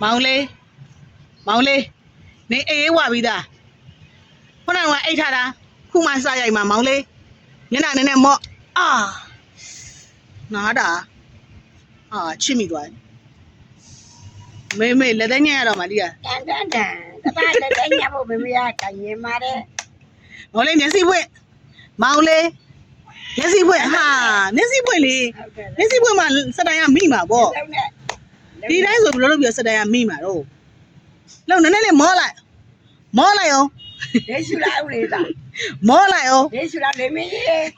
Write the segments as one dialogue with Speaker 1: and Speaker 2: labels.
Speaker 1: မောင်လေးနေအေးဝပြီးသားခုနကအိတ်ထားတာခုမှစရိုက်မှာမောင်လေးမျက်နှာနည်းနည်းမော့နားတာချစ်မိသွားမေလက်သက်ညက်ရတော့မှလီးရ
Speaker 2: တန်တပါလက်သက်ညက်ဖို့မေကကရင်မာတဲ့
Speaker 1: မောင်လေးမျက်စိပွင့်မောင်လေးမျက်စိပွင့်မျက်စိပွင့်လေမျက်စိပွင့်မှစတိုင်ကမိမှာပေါ့ဒီတိုင်းဆိုဘယ်လိုလုပ်ပြီးစတိုင်ကမိမှာတော့လောက်နည်းနည်းလေးမောလိုက်အောင်
Speaker 2: ဒေရှူလာဦးလေသား
Speaker 1: မောလိုက်အောင်
Speaker 2: ဒေရှူလာလေမင်းကြီး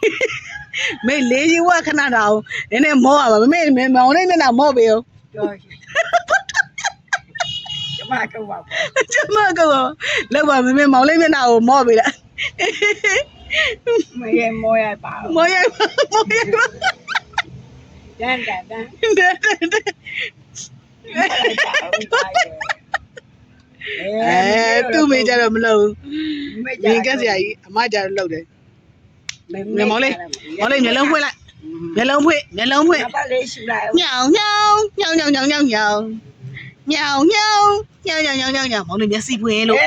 Speaker 1: မေလေးကြီးဝခဏတာအောင်နည်းနည်းမောရပါမေမောင်လေးမျက်နှာမော့ပေးအောင်
Speaker 2: ပြောကျမကောက်ပါ
Speaker 1: လောက်ပါမေမောင်လေးမျက်နှာကိုမော့ပေးလိုက်
Speaker 2: မေမောရပါ
Speaker 1: မောရ
Speaker 2: တန်
Speaker 1: သူ့မေကြတော့မလုပ်မင်းကစရာကြီးအမကြတော့လုပ်တယ်မောင်လေးမျက်လုံးဖွင့်လိုက်မျက်လုံးဖွင့်
Speaker 2: ဘာလေးရှူလိုက်
Speaker 1: ညောင်မောင်လေးမျက်စိဖွင့်လို့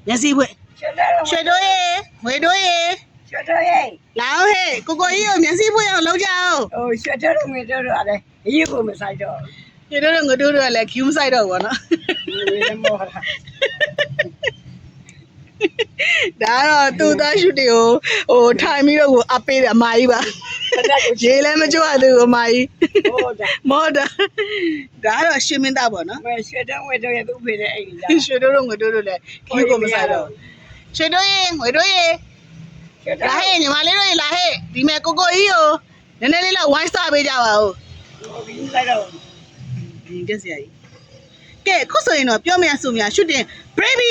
Speaker 1: မျက်စိဖွင့်ရွှေတို့ရေဝေတို့ရေလာအောင်ဟဲ့ကိုကြီးကိုမျက်စိဖွင့်အောင်လုပ်ကြအောင်
Speaker 2: ရွှေတို့ငွေတို့အဲ့ဒါအရေးကိုမဆိုင်တော့
Speaker 1: ရွှေတို့ငွေတို့လည်းကျူးမဆိုင်တော့ဘူးနော်ဒါတော့သူ့သားရှုတွေကိုထိုင်ပြီးတော့ကိုအပေးတယ်အမကြီးပါရေလည်းမကြွသူအမကြီးမောတာဒါတော့ရှင်းမင်းသားပေါ့နော်
Speaker 2: ရွှေတို့ငွေတို့ရဲ့သူ့ဖေတဲ့အိမ်
Speaker 1: ကြီးရွှေတို့ငွေတို့လည်းကျူးကိုမဆိုင်တော့ရွှေတို့ရေငွေတို့ရေလာဟဲ့ညီမလေးတို့ရေလာဟဲ့ဒီမဲ့ကိုကြီးကိုနည်းနည်းလေးလောက်ဝိုင်းစားပေးကြပါဦး
Speaker 2: ဒီလိုက်တော့
Speaker 1: ဒီကစရာကြီးကဲခုဆိုရင်တော့ပြောမရဆိုမရရှုတင် baby